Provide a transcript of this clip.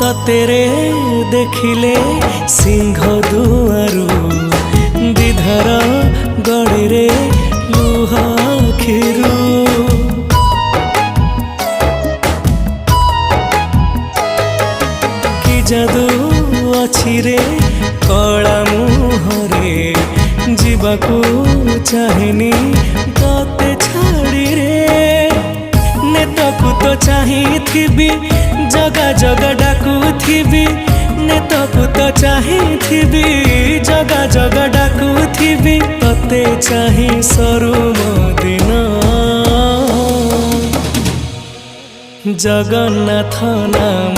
तेरे देखिले सिंह दुआरू विधर गड़ी रे लुह खिरू कि जादू अछि रे कला मुहरे जीवाकू चाहेनी तते छाड़ी रे नेतकू तो चाहिथिबी जगा जगा डाकुथिबी नेतकू तो चाहिथिबी जगा जगा डाकुथिबी तते चाहि सरू दिन जगन्नाथ नाम